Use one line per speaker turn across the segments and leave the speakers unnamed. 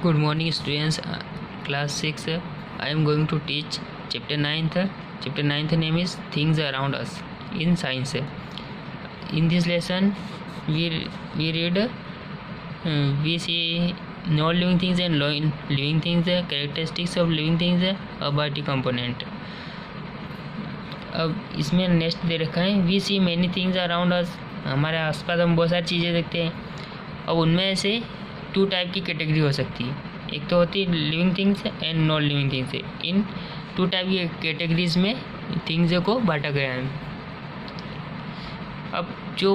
Good morning students, class 6. I am going to teach chapter 9th. Chapter 9th name is Things Around Us in Science. In this lesson we read we see non-living things and living things, characteristics of living things, about the component. अब इसमें next दे रखा है we see many things around us, हमारे आसपास हम बहुत सारी चीज़ें देखते हैं। अब उनमें से टू टाइप की कैटेगरी हो सकती है, एक तो होती है living things and non living things. इन टू टाइप की कैटेगरीज में थिंग्स को बांटा गया है। अब जो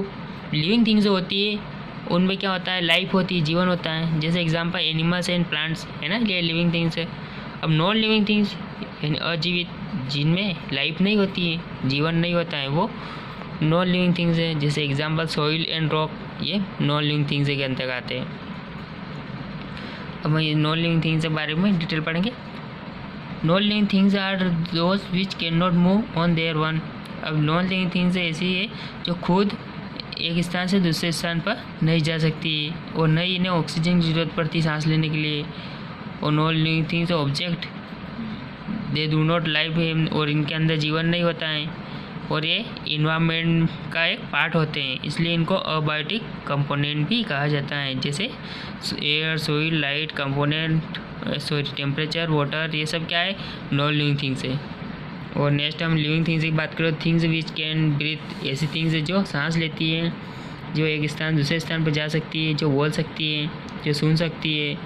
लिविंग थिंग्स होती है उनमें क्या होता है, लाइफ होती है, जीवन होता है। जैसे एग्जांपल एनिमल्स एंड प्लांट्स है ना, ये लिविंग थिंग्स है। अब नॉन लिविंग थिंग्स यानी अजीवित, जिनमें लाइफ नहीं होती है, जीवन नहीं होता है, वो नॉन लिविंग थिंग्स है। जैसे एग्जांपल सॉइल एंड रॉक, ये नॉन लिविंग थिंग्स के अंतर्गत आते हैं। अब हम ये नॉन लिविंग थिंग्स के बारे में डिटेल पढ़ेंगे। Non living things are those which can not move on their one. अब नॉन लिविंग थिंग्स ऐसी है जो खुद एक स्थान से दूसरे स्थान पर नहीं जा सकती और न ही इन्हें ऑक्सीजन की जरूरत पड़ती सांस लेने के लिए। और non living things object they do not life, और इनके अंदर जीवन नहीं होता है और ये इन्वायरमेंट का एक पार्ट होते हैं, इसलिए इनको अबायोटिक कंपोनेंट भी कहा जाता है। जैसे air, soil, light component, temperature, water, ये सब क्या है, नॉन लिविंग थिंग्स है। और नेक्स्ट हम लिविंग थिंग्स की बात करें, थिंग्स विच कैन ब्रीथ, ऐसी थिंग्स है जो सांस लेती है, जो एक स्थान दूसरे स्थान पर जा सकती है, जो बोल सकती है, जो सुन सकती है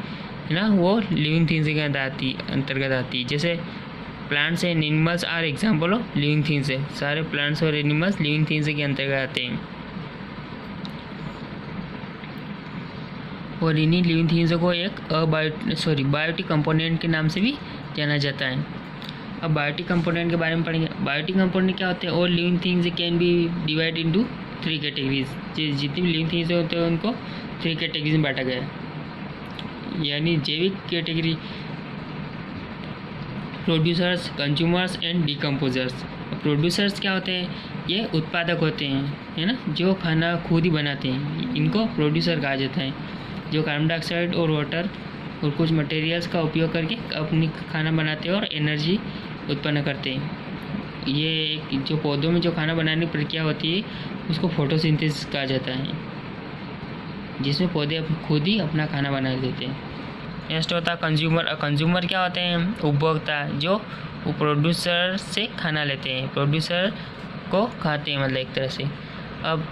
ना, वो लिविंग थिंग्स के अंतर्गत आती है। जैसे plants and animals are example of living things है। सारे प्लांट्स और एनिमल्स लिविंग थिंग्स के अंतर्गत आते हैं और इन्हीं लिविंग थिंग्स को एक बायोटिक कंपोनेंट के नाम से भी जाना जाता है। अब बायोटिक कंपोनेंट के बारे में पढ़ेंगे। बायोटिक कंपोनेंट क्या होते हैं, और living things can be divide into 3 categories. जितनी भी लिविंग थिंग्स होते हैं उनको 3 कैटेगरीज में बांटा गया है। यानी जैविक category, producers, consumers and decomposers. Producers क्या होते हैं, ये उत्पादक होते हैं, है ना, जो खाना खुद ही बनाते हैं, इनको प्रोड्यूसर कहा जाता है। जो कार्बन डाइऑक्साइड और वाटर और कुछ मटेरियल्स का उपयोग करके अपनी खाना बनाते हैं और एनर्जी उत्पन्न करते हैं। ये जो पौधों में जो खाना बनाने की प्रक्रिया होती है उसको फोटोसिंथेसिस कहा जाता है, जिसमें पौधे खुद ही अपना खाना बना देते हैं। नेक्स्ट होता है कंज्यूमर। कंज्यूमर क्या होते हैं, उपभोक्ता, जो प्रोड्यूसर से खाना लेते हैं, प्रोड्यूसर को खाते हैं, मतलब एक तरह से। अब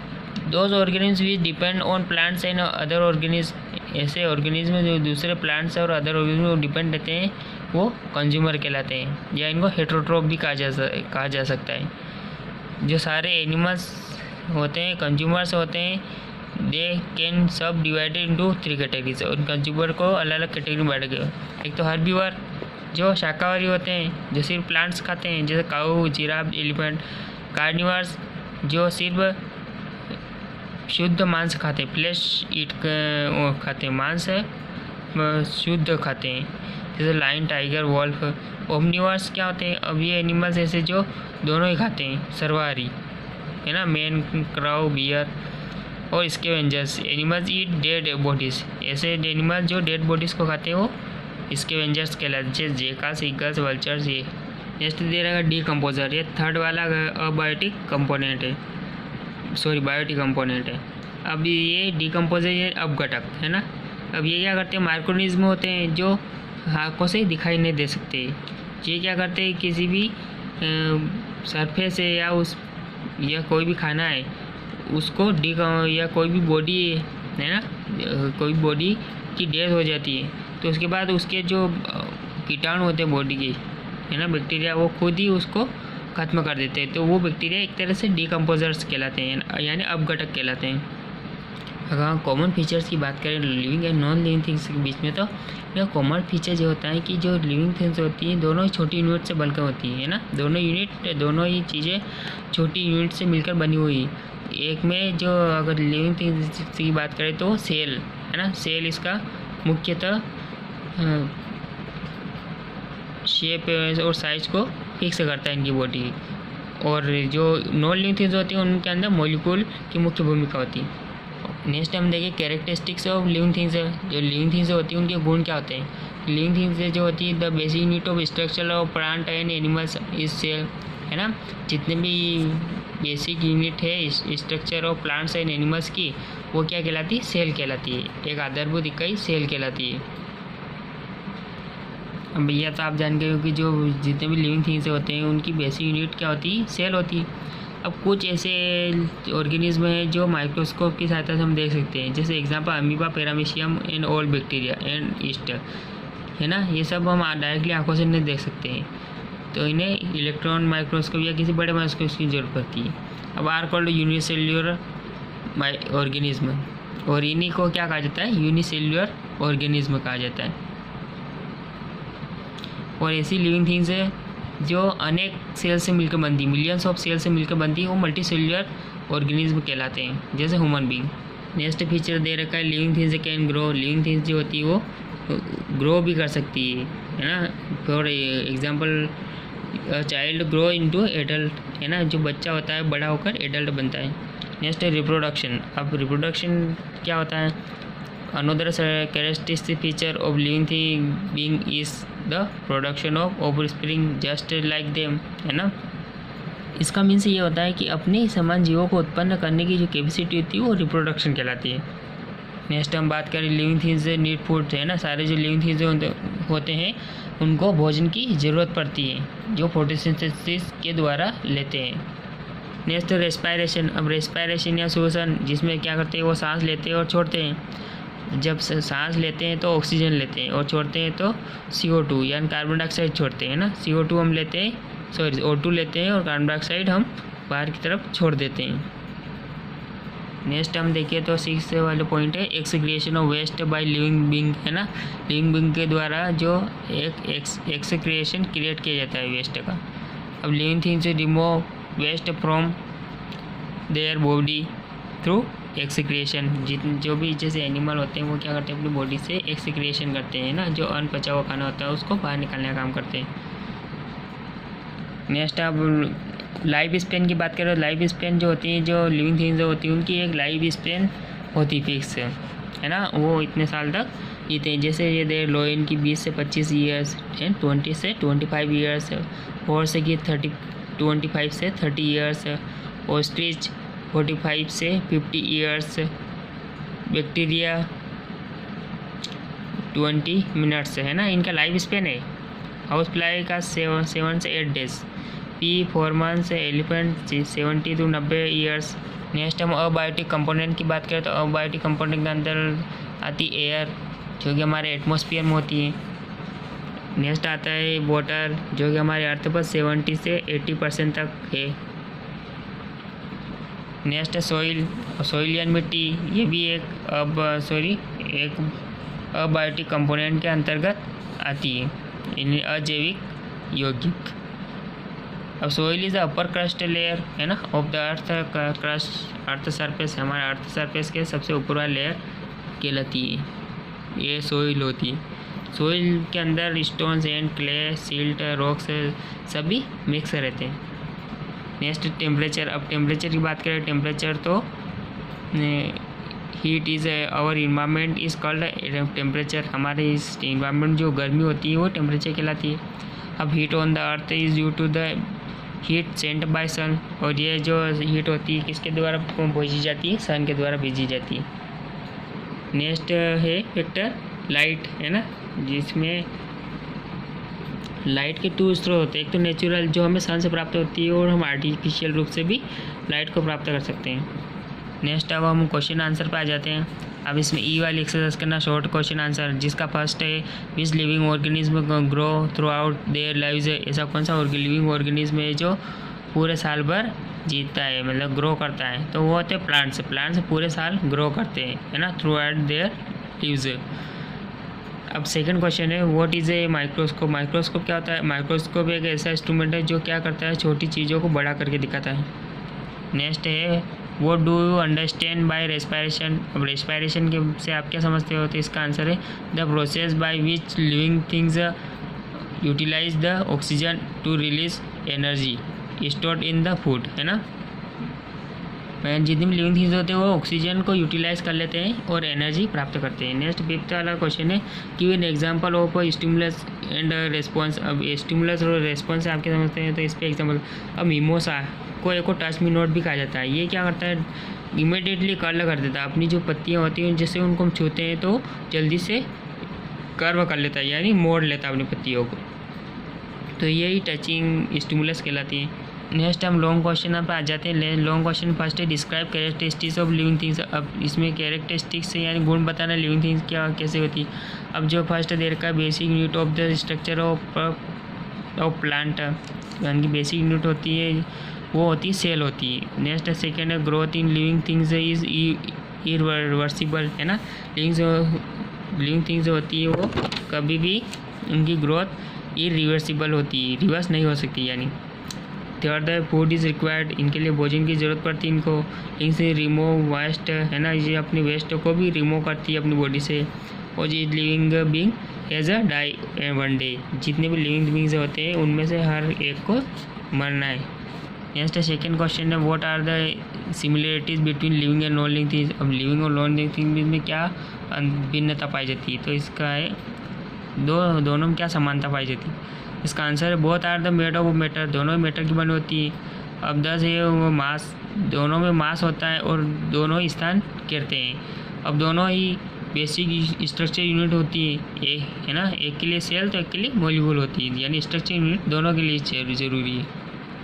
those organism which depend on plants and other organism, ऐसे ऑर्गेनिज्म जो दूसरे प्लांट्स और अदर ऑर्गेनिज्म को डिपेंड रहते हैं वो कंज्यूमर कहलाते हैं, या इनको हेटेरोट्रॉफ भी कहा जा सकता है। जो सारे एनिमल्स होते हैं कंज्यूमर्स होते हैं, दे कैन सब डिवाइडेड इनटू 3 कैटेगरीज। और कंज्यूमर को अलग अलग कैटेगरी में बांटा गया। एक तो हर्बीवर, जो शाकाहारी होते हैं, जो सिर्फ प्लांट्स खाते हैं, जैसे काऊ, जिराफ, एलिफेंट। कार्निवर्स, जो सिर्फ शुद्ध मांस खाते हैं, फ्लैश ईट खाते हैं, मांस है शुद्ध खाते हैं, जैसे लायन, टाइगर, वॉल्फ। ओमनिवर्स क्या होते हैं, अब ये एनिमल्स ऐसे जो दोनों ही खाते हैं, सर्वाहारी है ना, मैन, क्राउ, बियर। और scavengers, animals eat dead bodies, ऐसे एनिमल जो डेड बॉडीज़ को खाते हैं वो स्कैवेंजर्स कहलाते हैं, जैसे जेकास, ईगल्स, वल्चर्स। ये नेक्स्ट दे रहेगा डीकम्पोजर, ये थर्ड वाला अबायोटिक कंपोनेंट है, बायोटिक कंपोनेंट है। अब ये डीकम्पोजर, ये अपघटक है ना। अब ये क्या करते हैं, माइक्रोनिज्म होते हैं जो आँखों से दिखाई नहीं दे सकते। ये क्या करते हैं, किसी भी सरफेस है या कोई भी खाना है उसको या कोई भी बॉडी है ना, कोई बॉडी की डेथ हो जाती है तो उसके बाद उसके जो कीटाणु होते हैं बॉडी के, है ना, बैक्टीरिया, वो खुद ही उसको ख़त्म कर देते हैं। तो वो बैक्टीरिया एक तरह से डीकम्पोजर्स कहलाते हैं, यानी अपघटक कहलाते हैं। अगर हम कॉमन फीचर्स की बात करें living and non living things के बीच में, तो यह कॉमन फीचर ये होता है कि जो लिविंग थिंग्स होती हैं दोनों ही छोटी यूनिट से बनकर होती है ना, दोनों ही चीज़ें छोटी यूनिट से मिलकर बनी हुई। एक में जो अगर लिविंग थिंग्स की बात करें तो सेल है ना, सेल इसका मुख्यतः शेप और साइज को फिक्स करता है इनकी बॉडी। और जो नॉन लिविंग थिंग्स होती हैं उनके अंदर मॉलिक्यूल की मुख्य भूमिका होती है। नेक्स्ट हम देखें कैरेक्टरिस्टिक्स ऑफ लिविंग थिंग्स। जो लिविंग थिंग्स होती हैं उनके गुण क्या होते हैं। लिविंग थिंग्स जो होती है the basic unit of structure of plant and animals is cell, है ना। जितने भी बेसिक यूनिट है structure of plants and animals की, वो क्या कहलाती है, सेल कहलाती है। एक आधारभूत इकाई सेल कहलाती है। अब भैया तो आप जान गए हो कि जो जितने भी लिविंग थिंग्स होते हैं उनकी बेसिक यूनिट क्या होती है, सेल होती है। अब कुछ ऐसे ऑर्गेनिज्म हैं जो माइक्रोस्कोप की सहायता से हम देख सकते हैं, जैसे example amoeba, paramecium and all bacteria and east, है ना। ये सब हम डायरेक्टली आंखों से नहीं देख सकते हैं, तो इन्हें इलेक्ट्रॉन माइक्रोस्कोप या किसी बड़े माइक्रोस्कोप की जरूरत पड़ती है। अब आर कॉल्ड यूनिसेल्युलर ऑर्गेनिज्म, और इन्हीं को क्या कहा जाता है, यूनिसेल्युलर ऑर्गेनिज्म कहा जाता है। और ऐसी लिविंग थिंग्स है जो अनेक सेल से मिलकर बनती, मिलियंस ऑफ सेल से मिलकर बनती है, वो मल्टी सेल्युलर ऑर्गेनिज्म कहलाते हैं, जैसे ह्यूमन बीइंग। नेक्स्ट फीचर दे रखा है living things can grow. Living things जो होती है वो ग्रो भी कर सकती है ना। For example child grow into adult, है ना। जो बच्चा होता है बड़ा होकर एडल्ट बनता है। नेक्स्ट है रिप्रोडक्शन। अब रिप्रोडक्शन क्या होता है, another characteristic feature of living being is the production of offspring just like them, है ना। इसका मीन्स ये होता है कि अपने समान जीवों को उत्पन्न करने की जो कैपेसिटी होती है वो रिप्रोडक्शन कहलाती है। नेक्स्ट हम बात करें लिविंग थिंग्स नीड फूड, है ना। सारे जो लिविंग थिंग्स होते हैं उनको भोजन की ज़रूरत पड़ती है, जो फोटोसिंथेसिस के द्वारा लेते हैं। Next respiration. अब रेस्पायरेशन या श्वसन, जिसमें क्या करते हैं, वो सांस लेते हैं और छोड़ते हैं। जब सांस लेते हैं तो ऑक्सीजन लेते हैं और छोड़ते हैं तो CO2 यानी कार्बन डाइऑक्साइड छोड़ते हैं ना। CO2 हम लेते हैं, सॉरी O2 लेते हैं और कार्बन डाइऑक्साइड हम बाहर की तरफ छोड़ देते हैं। नेक्स्ट हम देखिए तो 6 वाले पॉइंट है excretion of waste by living being, है ना। लिविंग बीइंग के द्वारा जो एक एक्सक्रिएशन क्रिएट किया जाता है वेस्ट का। अब living things remove waste from their body through excretion. जो भी जैसे एनिमल होते हैं वो क्या करते हैं, अपनी बॉडी से एक्सक्रिएशन करते हैं ना। जो अनपचा हुआ खाना होता है उसको बाहर निकालने का काम करते हैं। नेक्स्ट अब लाइफ स्पेन की बात करें तो लाइफ स्पेन जो होती है, जो लिविंग थिंग्स होती है उनकी एक लाइफ स्पेन होती फिक्स, है ना। वो इतने साल तक जीते हैं। जैसे ये देर लोयन की 20 से 25 ईयर्स, 20 से 25 ईयर्स, हॉर्स की 25 से 30 ईयर्स, ऑस्ट्रिच 45 से 50 ईयर्स, बैक्टीरिया 20 मिनट्स, है ना। इनका लाइफ स्पेन है। हाउस फ्लाई का 7 से 8 days, P 4 months, elephant 70 to 90 years. Next हम अबायोटिक कंपोनेंट की बात करें तो अबायोटिक कंपोनेंट के अंदर आती एयर, जो कि हमारे एटमॉस्फेयर में होती है। नेक्स्ट आता है वाटर, जो कि हमारे अर्थ पर 70 से 80% तक है। नेक्स्ट है सॉइल यानी मिट्टी, ये भी एक अबायोटिक कंपोनेंट के अंतर्गत आती है, इन्हें अजैविक यौगिक। अब soil is the upper crust layer, है ना, ऑफ द अर्थ सरफेस, हमारे अर्थ सरफेस के सबसे ऊपर वाली लेयर कहलाती है, ये सॉइल होती है। सॉइल के अंदर stone, sand, clay, silt, rocks सभी मिक्स रहते हैं। Next temperature. अब टेम्परेचर की बात करें, टेम्परेचर तो heat is our environment is called temperature. हमारे इस इन्वायरमेंट जो गर्मी होती है वो टेम्परेचर कहलाती है। अब heat on the earth is due to the heat sent by sun, और ये जो हीट होती है किसके द्वारा भेजी जाती है, सन के द्वारा भेजी जाती है। नेक्स्ट है फैक्टर लाइट, है ना, जिसमें लाइट के 2 स्रोत होते हैं, एक तो नेचुरल जो हमें सन से प्राप्त होती है और हम आर्टिफिशियल रूप से भी लाइट को प्राप्त कर सकते हैं। नेक्स्ट अब हम क्वेश्चन आंसर पे आ जाते हैं। अब इसमें ई वाली एक्सरसाइज करना, शॉर्ट क्वेश्चन आंसर, जिसका फर्स्ट है विच living organism grow through out their lives. ऐसा कौन सा लिविंग ऑर्गेनिज्म है जो पूरे साल भर जीता है, मतलब ग्रो करता है, तो वो होते हैं प्लांट्स। प्लांट्स पूरे साल ग्रो करते हैं, है ना, थ्रू आउट देयर लीव्स। अब सेकंड क्वेश्चन है what is a microscope. Microscope क्या होता है, माइक्रोस्कोप एक ऐसा इंस्ट्रूमेंट है जो क्या करता है, छोटी चीज़ों को बड़ा करके दिखाता है। नेक्स्ट है what do you understand by respiration. अब रेस्पायरेशन के से आप क्या समझते हो, तो इसका आंसर है the process by which living things utilize the oxygen to release energy stored in the food, है ना। जितने भी लिविंग थिंग्स होते हैं वो ऑक्सीजन को यूटिलाइज कर लेते हैं और एनर्जी प्राप्त करते हैं। नेक्स्ट 5th वाला क्वेश्चन है, give an example of stimulus and response. अब स्टिमुलस और रेस्पॉन्स आप क्या समझते हैं, तो इस पर एग्जाम्पल, अब मिमोसा को एक टच मी नोट भी कहा जाता है। ये क्या करता है, इमिडिएटली कर्ल कर देता है अपनी जो पत्तियाँ होती हैं, जैसे उनको हम छूते हैं तो जल्दी से कर्व कर लेता है, यानी मोड़ लेता है अपनी पत्तियों को। तो यही टचिंग स्टिमुलस कहलाती है। नेक्स्ट हम लॉन्ग क्वेश्चन पर आ जाते हैं। लॉन्ग क्वेश्चन फर्स्ट है, describe characteristics of living things. अब इसमें कैरेक्टरिस्टिक्स यानी गुण बताना लिविंग थिंग्स क्या कैसे होती है। अब जो फर्स्ट दे रखा है, basic unit of the structure of plant, यानी कि बेसिक यूनिट होती है वो होती है सेल होती है। नेक्स्ट सेकेंड है, growth in living things is irreversible, है ना। लिविंग थिंग्स होती है वो कभी भी उनकी ग्रोथ इरिवर्सिबल होती है, रिवर्स नहीं हो सकती यानी। थर्ड है, फूड इज़ रिक्वायर्ड, इनके लिए भोजन की ज़रूरत पड़ती है इनको। इनसे रिमूव वेस्ट, है ना, ये अपनी वेस्ट को भी रिमूव करती है अपनी बॉडी से। और ये living being has a die one day, जितने भी लिविंग बीइंग्स होते हैं उनमें से हर एक को मरना है। नेक्स्ट सेकेंड क्वेश्चन है, what are the similarities between living and non living things. अब लिविंग और नॉन लिविंग थिंग्स में क्या भिन्नता पाई जाती है, तो इसका है दोनों में क्या समानता पाई जाती है। इसका आंसर है, both are the made of matter, दोनों मैटर की बनी होती है। अब 10 है वो मास, दोनों में मास होता है और दोनों ही स्थान गिरते हैं। अब दोनों ही बेसिक स्ट्रक्चर यूनिट होती है, एक है ना, एक के लिए सेल तो एक के लिए मॉलिक्यूल होती है, यानी स्ट्रक्चर यूनिट दोनों के लिए ज़रूरी है।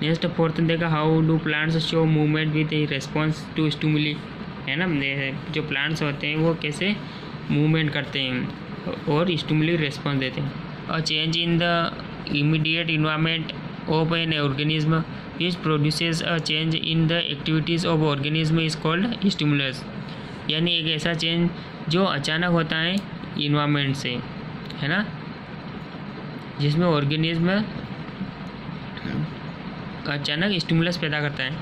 नेक्स्ट फोर्थ देखा, how do plants show movement with a response to stimuli, है ना। जो प्लांट्स होते हैं वो कैसे मूवमेंट करते हैं और स्टिमुली रेस्पॉन्स देते हैं। और change in the immediate environment of an organism which produces a change in the activities of organism is called stimulus, यानी एक ऐसा चेंज जो अचानक होता है इन्वायरमेंट से, है ना, जिसमें ऑर्गेनिज्म अचानक स्टिमुलस पैदा करता है।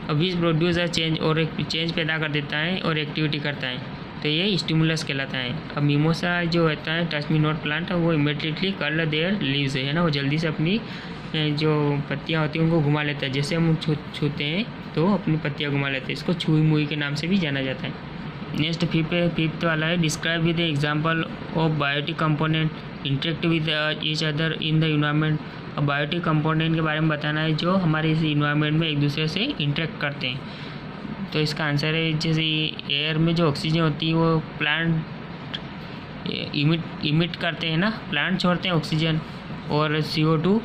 अब विच प्रोड्यूस अ चेंज, और एक चेंज पैदा कर देता है और एक्टिविटी करता है, तो ये स्टिमुलस कहलाता है। अब मिमोसा जो होता है टच मी नॉट प्लांट, वो इमीडिएटली कर्ल देयर लीव्स, है ना, वो जल्दी से अपनी जो पत्तियां होती हैं उनको घुमा लेता है। जैसे हम छूते हैं तो अपनी पत्तियां घुमा लेते हैं, इसको छुई मुई के नाम से भी जाना जाता है। नेक्स्ट फिफ्थ वाला है, describe with example of biotic component interact with each other in the environment. अब बायोटिक कंपोनेंट के बारे में बताना है जो हमारे इस इन्वायरमेंट में एक दूसरे से इंटरेक्ट करते हैं। तो इसका आंसर है, जैसे एयर में जो ऑक्सीजन होती है वो प्लांट इमिट करते हैं ना, प्लांट छोड़ते हैं ऑक्सीजन और CO2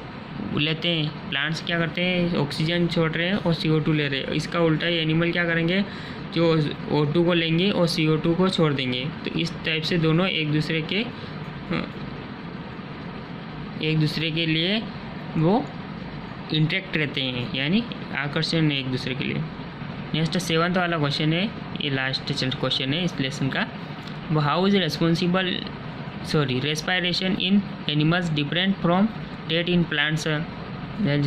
लेते हैं। प्लांट्स क्या करते हैं, ऑक्सीजन छोड़ रहे हैं और CO2 ले रहे हैं। इसका उल्टा ही एनिमल क्या करेंगे, जो O2 को लेंगे और CO2 को छोड़ देंगे। तो इस टाइप से दोनों एक दूसरे के लिए वो इंटरेक्ट रहते हैं, यानी आकर्षण एक दूसरे के लिए। नेक्स्ट 7th वाला क्वेश्चन है, ये लास्ट क्वेश्चन है इस लेसन का। How is respiration in animals different from that in plants.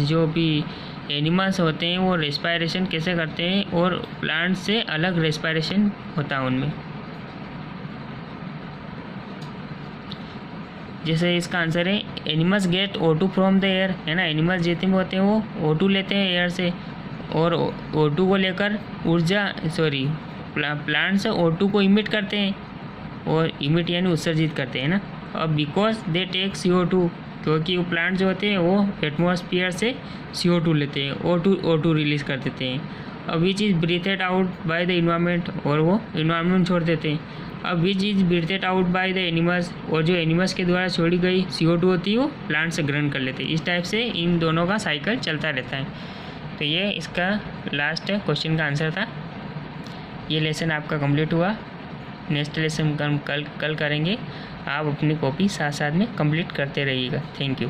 जो भी एनिमल्स होते हैं वो रेस्पायरेशन कैसे करते हैं और प्लांट से अलग रेस्पायरेशन होता है उनमें। जैसे इसका आंसर है, animals gate O2 from the air, है ना, एनिमल्स जितने भी होते हैं वो O2 लेते हैं एयर से और O2 को लेकर प्लांट्स O2 को इमिट करते हैं, और इमिट यानी उत्सर्जित करते हैं ना। अब बिकॉज दे टेक CO2, क्योंकि वो प्लांट जो होते हैं वो एटमॉस्फेयर से CO2 लेते हैं, O2 रिलीज़ कर देते हैं। अब which is ब्रीथेड out by the environment, और वो इन्वायरमेंट छोड़ देते हैं। अब which is ब्रीथेड out by the animals, और जो एनिमल्स के द्वारा छोड़ी गई CO2 होती है वो प्लांट से ग्रहण कर लेते हैं। इस टाइप से इन दोनों का साइकिल चलता रहता है। तो ये इसका लास्ट क्वेश्चन का आंसर था। ये लेसन आपका कंप्लीट हुआ। नेक्स्ट लेसन कल करेंगे। आप अपनी कॉपी साथ साथ में कंप्लीट करते रहिएगा। Thank you.